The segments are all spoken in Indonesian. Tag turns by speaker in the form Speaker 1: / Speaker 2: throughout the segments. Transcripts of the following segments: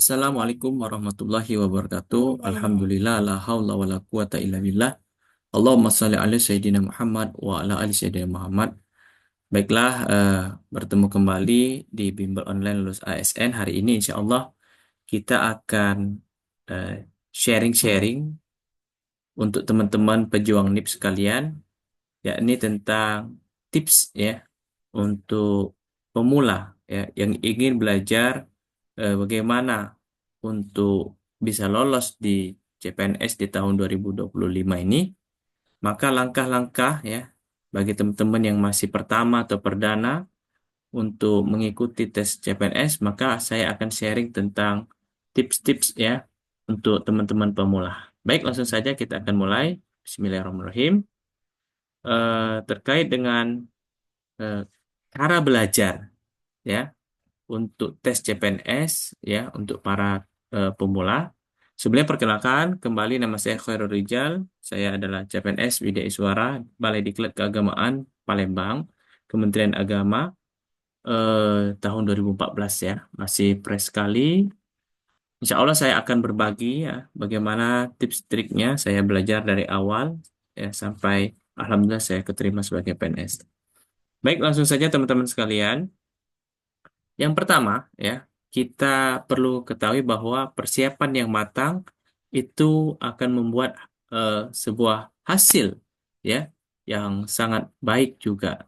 Speaker 1: Assalamualaikum warahmatullahi wabarakatuh. Alhamdulillah la haula wala quwata illa billah. Allahumma shalli ala sayyidina Muhammad wa ala ali sayyidina Muhammad. Baiklah, bertemu kembali di Bimbel Online Lulus ASN. Hari ini insya Allah kita akan eh, sharing-sharing untuk teman-teman pejuang NIP sekalian, yakni tentang tips ya untuk pemula ya yang ingin belajar bagaimana untuk bisa lolos di CPNS di tahun 2025 ini. Maka langkah-langkah ya bagi teman-teman yang masih pertama atau perdana untuk mengikuti tes CPNS, maka saya akan sharing tentang tips-tips ya untuk teman-teman pemula. Baik, langsung saja kita akan mulai. Bismillahirrahmanirrahim. Terkait dengan eh, cara belajar ya untuk tes CPNS ya untuk para pemula. Sebelumnya perkenalkan kembali, nama saya Khairul Rijal. Saya adalah CPNS Widya Iswara Balai Diklat Keagamaan Palembang, Kementerian Agama, tahun 2014 ya. Masih fresh sekali. Insya Allah saya akan berbagi ya bagaimana tips triknya saya belajar dari awal ya sampai alhamdulillah saya keterima sebagai PNS. Baik, langsung saja teman-teman sekalian. Yang pertama, ya, kita perlu ketahui bahwa persiapan yang matang itu akan membuat sebuah hasil, ya, yang sangat baik juga.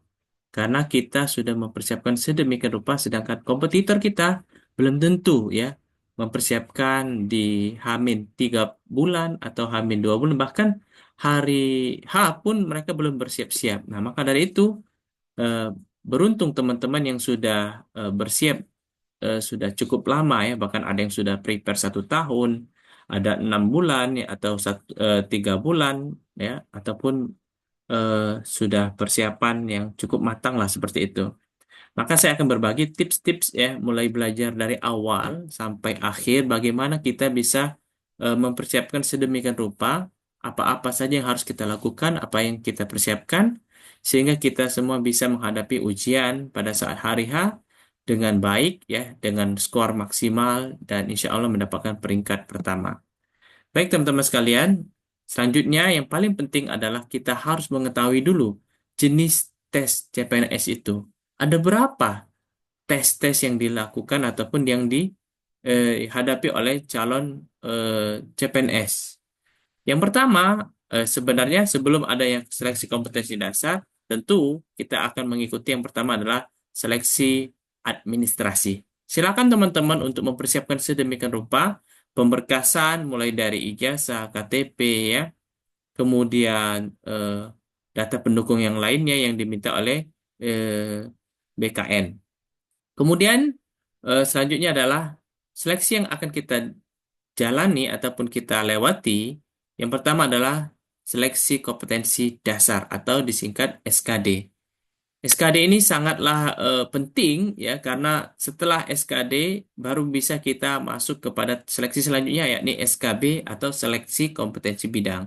Speaker 1: Karena kita sudah mempersiapkan sedemikian rupa, sedangkan kompetitor kita belum tentu, ya, mempersiapkan di Hamin 3 bulan atau Hamin 2 bulan, bahkan hari H pun mereka belum bersiap-siap. Nah, maka dari itu, eh, beruntung teman-teman yang sudah bersiap sudah cukup lama ya, bahkan ada yang sudah prepare 1 tahun, ada 6 bulan ya, atau 3 bulan ya, ataupun eh, sudah persiapan yang cukup matang lah seperti itu. Maka saya akan berbagi tips-tips ya, mulai belajar dari awal sampai akhir, bagaimana kita bisa mempersiapkan sedemikian rupa apa-apa saja yang harus kita lakukan, apa yang kita persiapkan, sehingga kita semua bisa menghadapi ujian pada saat hari H dengan baik ya, dengan skor maksimal dan insya Allah mendapatkan peringkat pertama. Baik teman-teman sekalian, selanjutnya yang paling penting adalah kita harus mengetahui dulu jenis tes CPNS itu. Ada berapa tes-tes yang dilakukan ataupun yang dihadapi oleh calon CPNS. Yang pertama, sebenarnya sebelum ada yang seleksi kompetensi dasar, tentu kita akan mengikuti yang pertama adalah seleksi administrasi. Silakan teman-teman untuk mempersiapkan sedemikian rupa pemberkasan mulai dari ijazah, KTP ya, kemudian data pendukung yang lainnya yang diminta oleh BKN. Kemudian selanjutnya adalah seleksi yang akan kita jalani ataupun kita lewati. Yang pertama adalah seleksi kompetensi dasar atau disingkat SKD. SKD ini sangatlah penting ya, karena setelah SKD baru bisa kita masuk kepada seleksi selanjutnya, yakni SKB atau seleksi kompetensi bidang.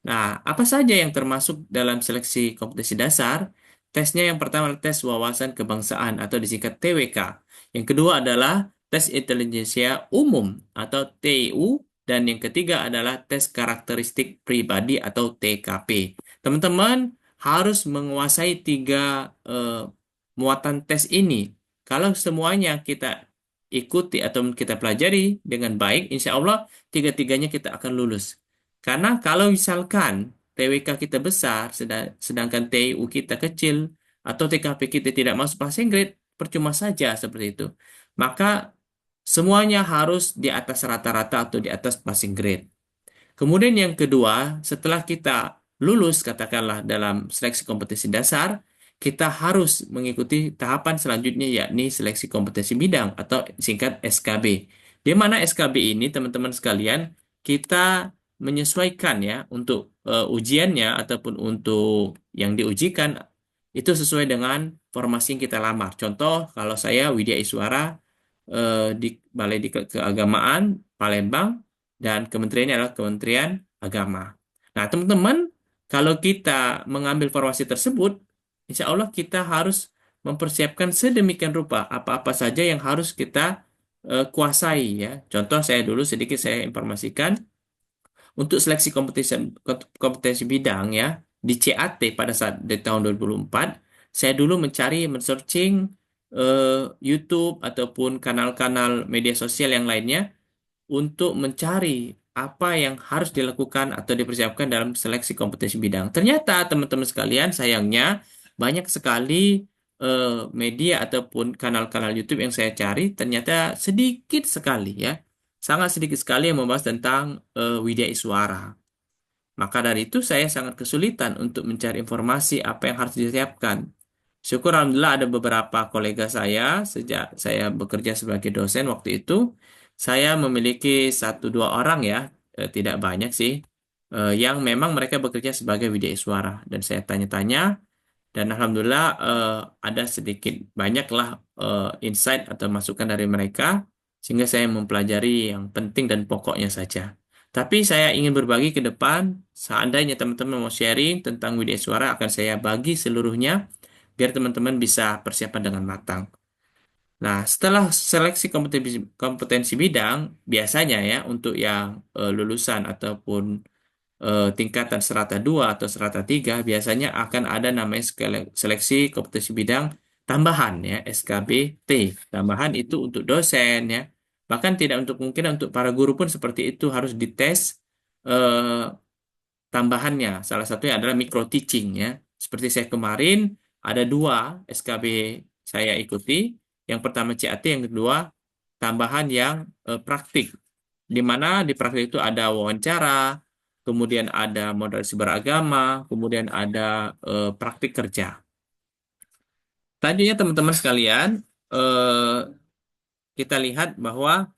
Speaker 1: Nah, apa saja yang termasuk dalam seleksi kompetensi dasar? Tesnya yang pertama adalah tes wawasan kebangsaan atau disingkat TWK. Yang kedua adalah tes intelijensia umum atau TIU. Dan yang ketiga adalah tes karakteristik pribadi atau TKP. Teman-teman harus menguasai 3 muatan tes ini. Kalau semuanya kita ikuti atau kita pelajari dengan baik, insya Allah tiga-tiganya kita akan lulus. Karena kalau misalkan TWK kita besar, sedangkan TIU kita kecil, atau TKP kita tidak masuk passing grade, percuma saja seperti itu. Maka semuanya harus di atas rata-rata atau di atas passing grade. Kemudian yang kedua, setelah kita lulus katakanlah dalam seleksi kompetensi dasar, kita harus mengikuti tahapan selanjutnya yakni seleksi kompetensi bidang atau singkat SKB. Di mana SKB ini teman-teman sekalian kita menyesuaikan ya untuk ujiannya ataupun untuk yang diujikan itu sesuai dengan formasi yang kita lamar. Contoh kalau saya Widya Iswara di Balai Diklat Keagamaan Palembang dan kementeriannya adalah Kementerian Agama. Nah, teman-teman, kalau kita mengambil formasi tersebut, insya Allah kita harus mempersiapkan sedemikian rupa apa-apa saja yang harus kita kuasai ya. Contoh saya dulu sedikit saya informasikan untuk seleksi kompetensi bidang ya di CAT pada saat di tahun 2004 saya dulu mencari men-searching YouTube ataupun kanal-kanal media sosial yang lainnya untuk mencari apa yang harus dilakukan atau dipersiapkan dalam seleksi kompetensi bidang. Ternyata teman-teman sekalian, sayangnya banyak sekali media ataupun kanal-kanal YouTube yang saya cari ternyata sedikit sekali ya, sangat sedikit sekali yang membahas tentang Widya Iswara. Maka dari itu saya sangat kesulitan untuk mencari informasi apa yang harus disiapkan. Syukur alhamdulillah ada beberapa kolega saya sejak saya bekerja sebagai dosen waktu itu, saya memiliki satu dua orang ya, tidak banyak sih, yang memang mereka bekerja sebagai widyaswara dan saya tanya-tanya dan alhamdulillah ada sedikit banyaklah insight atau masukan dari mereka sehingga saya mempelajari yang penting dan pokoknya saja. Tapi saya ingin berbagi ke depan, seandainya teman-teman mau sharing tentang Widya Suara akan saya bagi seluruhnya biar teman-teman bisa persiapan dengan matang. Nah, setelah seleksi kompetensi bidang, biasanya ya untuk yang lulusan ataupun tingkatan strata 2 atau strata 3 biasanya akan ada namanya seleksi kompetensi bidang tambahan ya, SKBT. Tambahan itu untuk dosen ya. Bahkan tidak untuk mungkin untuk para guru pun seperti itu harus dites eh, tambahannya. Salah satunya adalah micro teaching ya. Seperti saya kemarin ada dua SKB saya ikuti. Yang pertama CAT, yang kedua tambahan yang praktik. Di mana di praktik itu ada wawancara, kemudian ada moderasi beragama, kemudian ada praktik kerja. Selanjutnya teman-teman sekalian, eh, kita lihat bahwa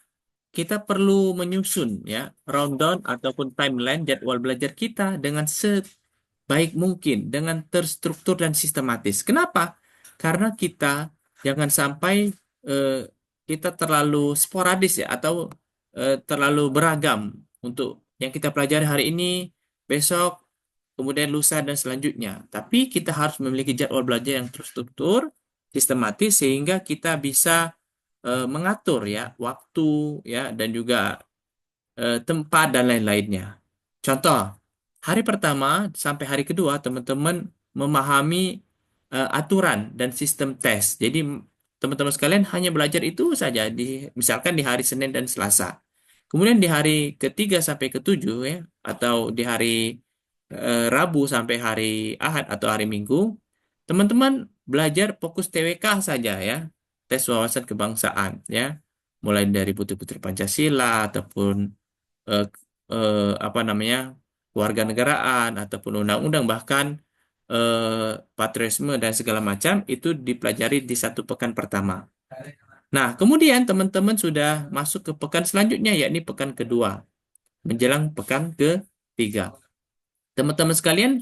Speaker 1: kita perlu menyusun ya rundown ataupun timeline jadwal belajar kita dengan sebaik mungkin, dengan terstruktur dan sistematis. Kenapa? Karena kita jangan sampai eh, kita terlalu sporadis ya atau terlalu beragam untuk yang kita pelajari hari ini, besok, kemudian lusa dan selanjutnya. Tapi kita harus memiliki jadwal belajar yang terstruktur, sistematis sehingga kita bisa mengatur ya waktu ya dan juga tempat dan lain-lainnya. Contoh, hari pertama sampai hari kedua teman-teman memahami aturan dan sistem tes. Jadi teman-teman sekalian hanya belajar itu saja di misalkan di hari Senin dan Selasa. Kemudian di hari ketiga sampai ketujuh ya atau di hari Rabu sampai hari Ahad atau hari Minggu, teman-teman belajar fokus TWK saja ya, tes wawasan kebangsaan ya, mulai dari putri-putri Pancasila ataupun eh, apa namanya kewarganegaraan ataupun undang-undang bahkan patriotisme dan segala macam itu dipelajari di satu pekan pertama. Nah, kemudian teman-teman sudah masuk ke pekan selanjutnya yakni pekan kedua menjelang pekan ketiga. Teman-teman sekalian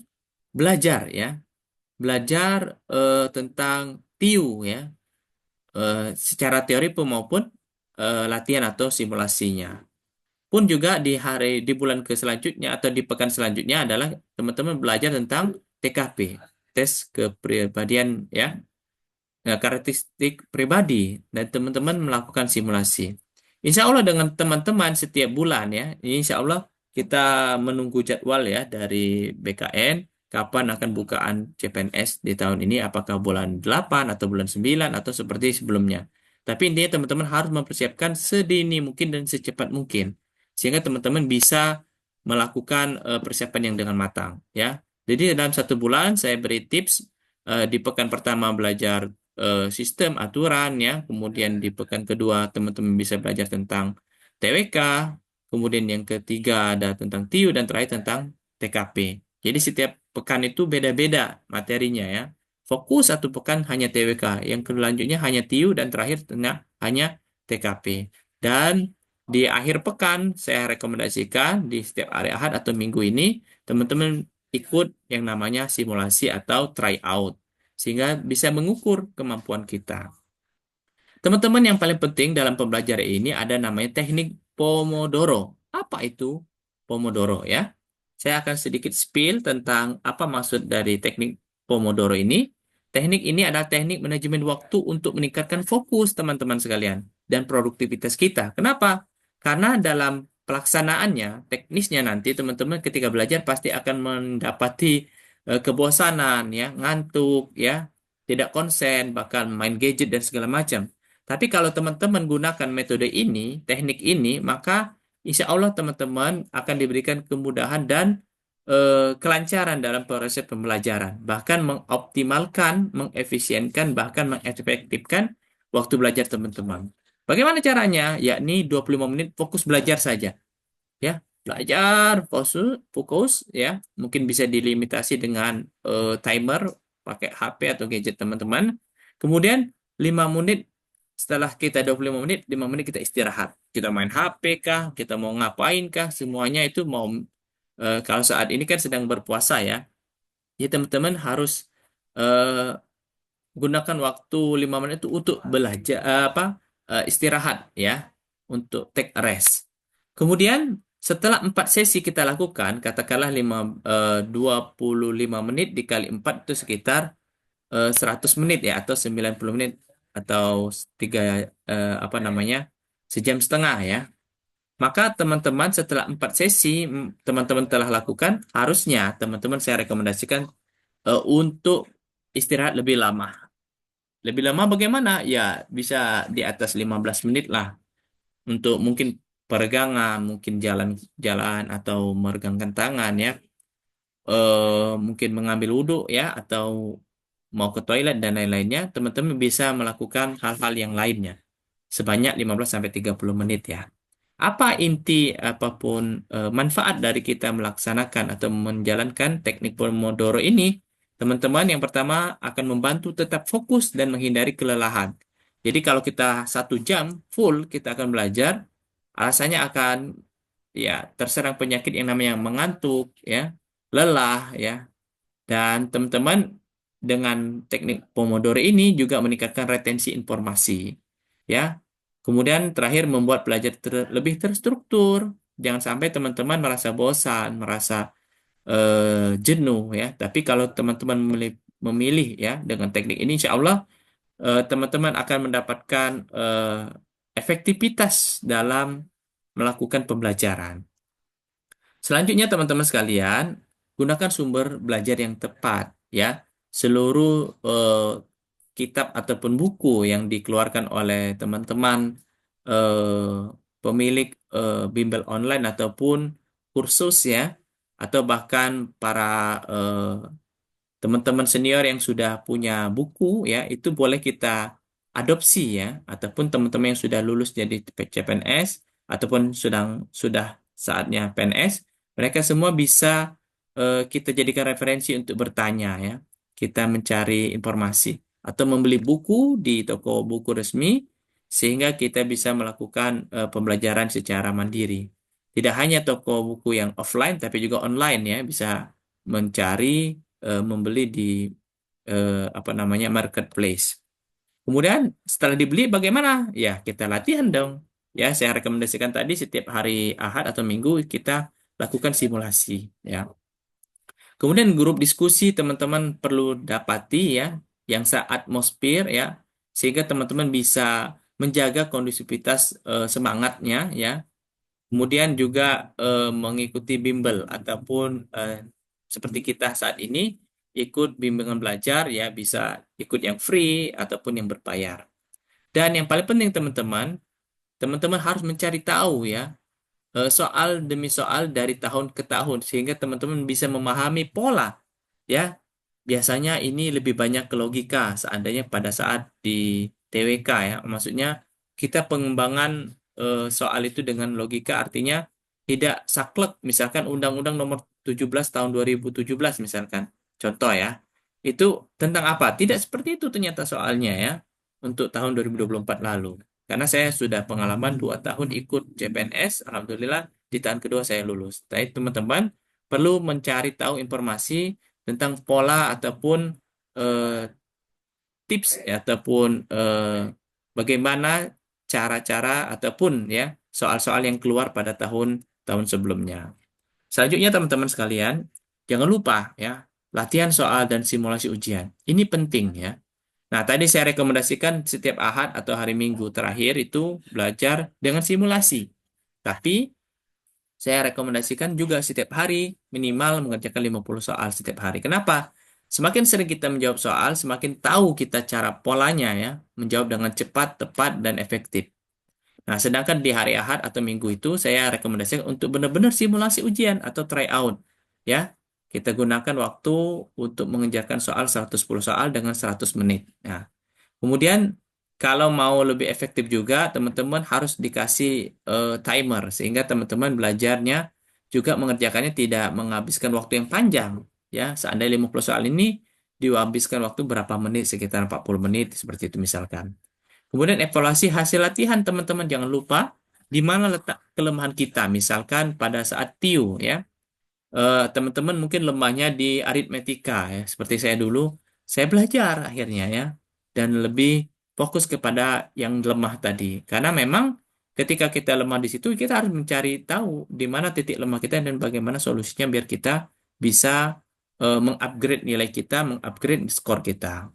Speaker 1: belajar ya, belajar tentang TIU ya, secara teori maupun latihan atau simulasinya. Pun juga di di bulan ke selanjutnya atau di pekan selanjutnya adalah teman-teman belajar tentang TKP, tes kepribadian ya, karakteristik pribadi dan teman-teman melakukan simulasi. Insya Allah dengan teman-teman setiap bulan ya, insya Allah kita menunggu jadwal ya dari BKN kapan akan bukaan CPNS di tahun ini, apakah bulan 8 atau bulan 9 atau seperti sebelumnya. Tapi intinya teman-teman harus mempersiapkan sedini mungkin dan secepat mungkin sehingga teman-teman bisa melakukan persiapan yang dengan matang ya. Jadi dalam satu bulan saya beri tips di pekan pertama belajar sistem aturan ya, kemudian di pekan kedua teman-teman bisa belajar tentang TWK, kemudian yang ketiga ada tentang TIU dan terakhir tentang TKP. Jadi setiap pekan itu beda-beda materinya ya. Fokus satu pekan hanya TWK, yang selanjutnya hanya TIU dan terakhir hanya TKP. Dan di akhir pekan saya rekomendasikan di setiap hari Ahad atau Minggu ini teman-teman ikut yang namanya simulasi atau tryout sehingga bisa mengukur kemampuan kita. Teman-teman yang paling penting dalam pembelajaran ini ada namanya teknik Pomodoro. Apa itu Pomodoro ya? Saya akan sedikit spill tentang apa maksud dari teknik Pomodoro ini. Teknik ini adalah teknik manajemen waktu untuk meningkatkan fokus teman-teman sekalian dan produktivitas kita. Kenapa? Karena dalam pelaksanaannya, teknisnya nanti teman-teman ketika belajar pasti akan mendapati kebosanan, ya, ngantuk, ya, tidak konsen, bahkan main gadget dan segala macam. Tapi kalau teman-teman gunakan metode ini, teknik ini, maka insya Allah teman-teman akan diberikan kemudahan dan kelancaran dalam proses pembelajaran, bahkan mengoptimalkan, mengefisienkan, bahkan mengefektifkan waktu belajar teman-teman. Bagaimana caranya? Yakni 25 menit fokus belajar saja, ya. Belajar, fokus, ya. Mungkin bisa dilimitasi dengan timer, pakai HP atau gadget teman-teman. Kemudian 5 menit setelah kita 25 menit, 5 menit kita istirahat. Kita main HP kah, kita mau ngapain kah, semuanya itu mau kalau saat ini kan sedang berpuasa ya, ya teman-teman harus eh, gunakan waktu 5 menit itu untuk belajar istirahat ya, untuk take a rest. Kemudian setelah 4 sesi kita lakukan, katakanlah 25 menit dikali 4 itu sekitar 100 menit ya, atau 90 menit, atau tiga apa namanya, sejam setengah ya. Maka teman-teman setelah 4 sesi teman-teman telah lakukan, harusnya teman-teman saya rekomendasikan untuk istirahat lebih lama. Lebih lama bagaimana? Ya bisa di atas 15 menit lah, untuk mungkin peregangan, mungkin jalan-jalan atau meregangkan tangan ya. Mungkin mengambil wudhu ya, atau mau ke toilet dan lain-lainnya, teman-teman bisa melakukan hal-hal yang lainnya sebanyak 15 sampai 30 menit ya. Apa inti apapun manfaat dari kita melaksanakan atau menjalankan teknik Pomodoro ini? Teman-teman, yang pertama akan membantu tetap fokus dan menghindari kelelahan. Jadi kalau kita 1 jam full kita akan belajar, alasannya akan ya terserang penyakit yang namanya mengantuk, ya, lelah, ya. Dan teman-teman dengan teknik Pomodoro ini juga meningkatkan retensi informasi, ya. Kemudian terakhir membuat belajar lebih terstruktur. Jangan sampai teman-teman merasa bosan, merasa jenuh ya. Tapi kalau teman-teman memilih ya dengan teknik ini, insya Allah teman-teman akan mendapatkan efektivitas dalam melakukan pembelajaran. Selanjutnya teman-teman sekalian, gunakan sumber belajar yang tepat ya. Seluruh kitab ataupun buku yang dikeluarkan oleh teman-teman pemilik bimbel online ataupun kursus ya, atau bahkan para eh, teman-teman senior yang sudah punya buku ya, itu boleh kita adopsi ya, ataupun teman-teman yang sudah lulus jadi CPNS ataupun sudah saatnya PNS, mereka semua bisa kita jadikan referensi untuk bertanya ya. Kita mencari informasi atau membeli buku di toko buku resmi sehingga kita bisa melakukan pembelajaran secara mandiri. Tidak hanya toko buku yang offline tapi juga online ya, bisa mencari membeli di apa namanya, marketplace. Kemudian setelah dibeli bagaimana? Ya, kita latihan dong. Ya, saya rekomendasikan tadi setiap hari Ahad atau Minggu kita lakukan simulasi ya. Kemudian grup diskusi teman-teman perlu dapati ya, yang atmosfer ya, sehingga teman-teman bisa menjaga kondusivitas semangatnya ya. Kemudian juga mengikuti bimbel ataupun seperti kita saat ini ikut bimbingan belajar ya, bisa ikut yang free ataupun yang berbayar. Dan yang paling penting teman-teman, teman-teman harus mencari tahu ya, soal demi soal dari tahun ke tahun sehingga teman-teman bisa memahami pola ya. Biasanya ini lebih banyak ke logika seandainya pada saat di TWK ya. Maksudnya kita pengembangan soal itu dengan logika, artinya tidak saklek. Misalkan Undang-Undang Nomor 17 tahun 2017 misalkan. Contoh ya. Itu tentang apa? Tidak seperti itu ternyata soalnya ya untuk tahun 2024 lalu. Karena saya sudah pengalaman 2 tahun ikut CPNS, Alhamdulillah di tahun kedua saya lulus. Tapi teman-teman perlu mencari tahu informasi tentang pola ataupun eh, tips ya, ataupun bagaimana cara-cara ataupun ya soal-soal yang keluar pada tahun-tahun sebelumnya. Selanjutnya teman-teman sekalian, jangan lupa ya, latihan soal dan simulasi ujian. Ini penting ya. Nah, tadi saya rekomendasikan setiap Ahad atau hari Minggu terakhir itu belajar dengan simulasi. Tapi saya rekomendasikan juga setiap hari minimal mengerjakan 50 soal setiap hari. Kenapa? Semakin sering kita menjawab soal, semakin tahu kita cara polanya ya, menjawab dengan cepat, tepat, dan efektif. Nah, sedangkan di hari Ahad atau Minggu itu saya rekomendasikan untuk benar-benar simulasi ujian atau try out. Ya, kita gunakan waktu untuk mengerjakan soal 110 soal dengan 100 menit. Nah, kemudian kalau mau lebih efektif juga, teman-teman harus dikasih timer sehingga teman-teman belajarnya juga mengerjakannya tidak menghabiskan waktu yang panjang. Ya, seandainya 50 soal ini dihabiskan waktu berapa menit, sekitar 40 menit seperti itu misalkan. Kemudian evaluasi hasil latihan teman-teman, jangan lupa di mana letak kelemahan kita. Misalkan pada saat TIU ya, teman-teman mungkin lemahnya di aritmetika ya. Seperti saya dulu, saya belajar akhirnya ya dan lebih fokus kepada yang lemah tadi. Karena memang ketika kita lemah di situ, kita harus mencari tahu di mana titik lemah kita dan bagaimana solusinya biar kita bisa mengupgrade nilai kita, mengupgrade skor kita.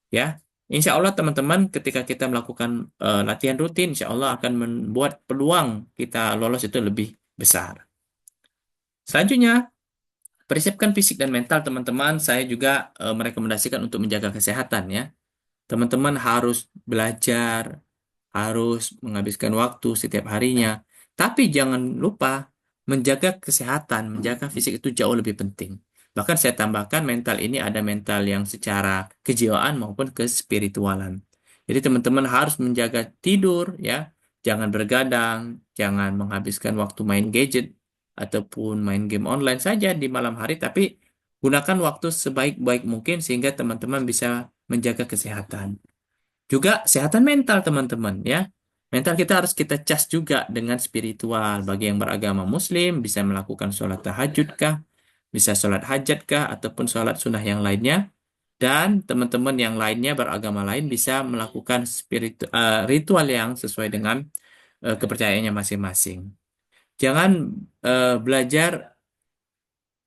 Speaker 1: Ya, insya Allah teman-teman ketika kita melakukan latihan rutin, insya Allah akan membuat peluang kita lolos itu lebih besar. Selanjutnya, persiapkan fisik dan mental teman-teman. Saya juga merekomendasikan untuk menjaga kesehatan ya. Teman-teman harus belajar, harus menghabiskan waktu setiap harinya. Tapi jangan lupa menjaga kesehatan, menjaga fisik itu jauh lebih penting. Bahkan saya tambahkan mental ini ada mental yang secara kejiwaan maupun kespiritualan. Jadi teman-teman harus menjaga tidur ya, jangan bergadang, jangan menghabiskan waktu main gadget ataupun main game online saja di malam hari, tapi gunakan waktu sebaik-baik mungkin sehingga teman-teman bisa menjaga kesehatan. Juga kesehatan mental teman-teman ya. Mental kita harus kita cas juga dengan spiritual. Bagi yang beragama Muslim bisa melakukan sholat tahajud kah, bisa sholat hajat kah, ataupun sholat sunnah yang lainnya. Dan teman-teman yang lainnya beragama lain bisa melakukan ritual yang sesuai dengan kepercayaannya masing-masing. Jangan belajar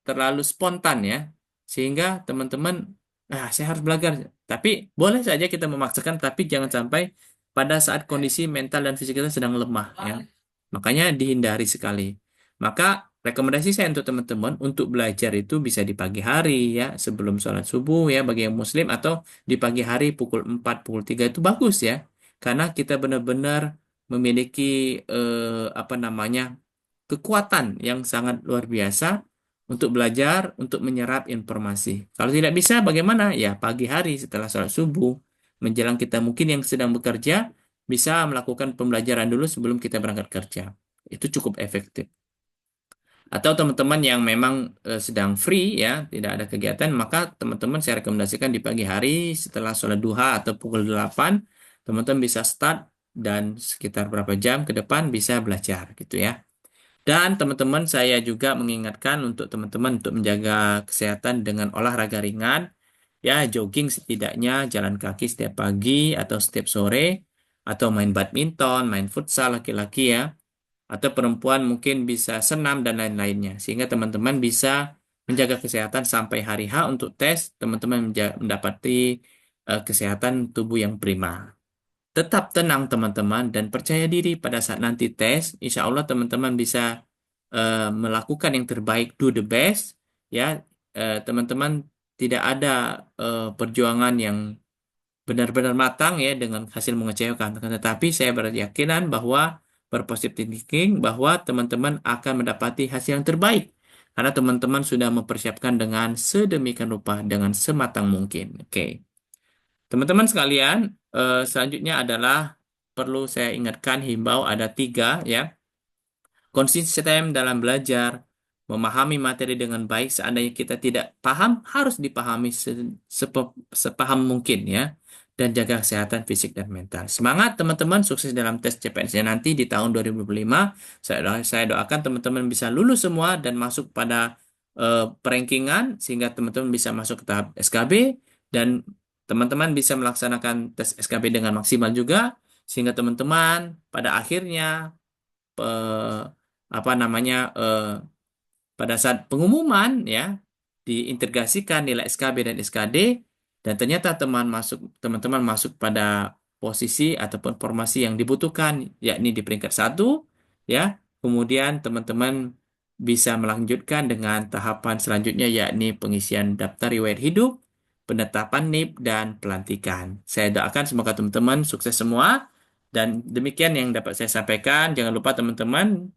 Speaker 1: terlalu spontan ya, sehingga teman-teman, saya harus belajar. Tapi boleh saja kita memaksakan, tapi jangan sampai pada saat kondisi mental dan fisik kita sedang lemah ya. Makanya dihindari sekali. Maka rekomendasi saya untuk teman-teman untuk belajar itu bisa di pagi hari ya, sebelum sholat subuh ya bagi yang muslim, atau di pagi hari pukul 4 pukul 3 itu bagus ya. Karena kita benar-benar memiliki apa namanya kekuatan yang sangat luar biasa untuk belajar, untuk menyerap informasi. Kalau tidak bisa, bagaimana? Ya, pagi hari setelah sholat subuh, menjelang kita mungkin yang sedang bekerja, bisa melakukan pembelajaran dulu sebelum kita berangkat kerja. Itu cukup efektif. Atau teman-teman yang memang sedang free, ya, tidak ada kegiatan, maka teman-teman saya rekomendasikan di pagi hari setelah sholat duha atau pukul 8, teman-teman bisa start dan sekitar berapa jam ke depan bisa belajar, gitu ya. Dan teman-teman saya juga mengingatkan untuk teman-teman untuk menjaga kesehatan dengan olahraga ringan. Ya, jogging setidaknya, jalan kaki setiap pagi atau setiap sore, atau main badminton, main futsal laki-laki ya, atau perempuan mungkin bisa senam dan lain-lainnya. Sehingga teman-teman bisa menjaga kesehatan sampai hari H untuk tes, teman-teman mendapati kesehatan tubuh yang prima. Tetap tenang teman-teman dan percaya diri pada saat nanti tes. Insya Allah teman-teman bisa melakukan yang terbaik, do the best. Ya, teman-teman tidak ada perjuangan yang benar-benar matang ya dengan hasil mengecewakan. Tetapi saya berkeyakinan bahwa berpositif thinking bahwa teman-teman akan mendapati hasil yang terbaik karena teman-teman sudah mempersiapkan dengan sedemikian rupa dengan sematang mungkin. Oke. Teman-teman sekalian, selanjutnya adalah perlu saya ingatkan himbau ada tiga ya. Konsisten dalam belajar, memahami materi dengan baik. Seandainya kita tidak paham, harus dipahami sepaham mungkin ya. Dan jaga kesehatan fisik dan mental. Semangat teman-teman, sukses dalam tes CPNS nanti di tahun 2025. Saya doakan teman-teman bisa lulus semua dan masuk pada perankingan sehingga teman-teman bisa masuk ke tahap SKB dan teman-teman bisa melaksanakan tes SKB dengan maksimal juga sehingga teman-teman pada akhirnya apa namanya pada saat pengumuman ya diintegrasikan nilai SKB dan SKD, dan ternyata teman-teman masuk pada posisi ataupun formasi yang dibutuhkan, yakni di peringkat satu, ya. Kemudian teman-teman bisa melanjutkan dengan tahapan selanjutnya, yakni pengisian daftar riwayat hidup, penetapan NIP, dan pelantikan. Saya doakan semoga teman-teman sukses semua. Dan demikian yang dapat saya sampaikan. Jangan lupa teman-teman,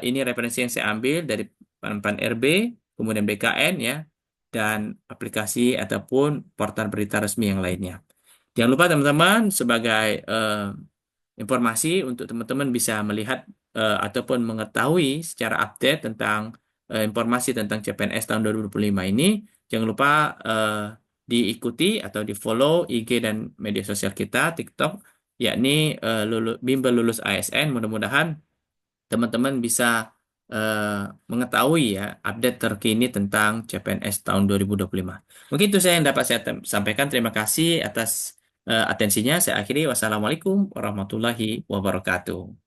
Speaker 1: ini referensi yang saya ambil dari Pan RB, kemudian BKN ya, dan aplikasi ataupun portal berita resmi yang lainnya. Jangan lupa teman-teman, sebagai informasi untuk teman-teman bisa melihat ataupun mengetahui secara update tentang informasi tentang CPNS tahun 2025 ini, jangan lupa diikuti atau di-follow IG dan media sosial kita, TikTok, yakni Bimbel Lulus ASN. Mudah-mudahan teman-teman bisa mengetahui ya update terkini tentang CPNS tahun 2025. Mungkin itu saya yang dapat saya sampaikan. Terima kasih atas atensinya. Saya akhiri. Wassalamualaikum warahmatullahi wabarakatuh.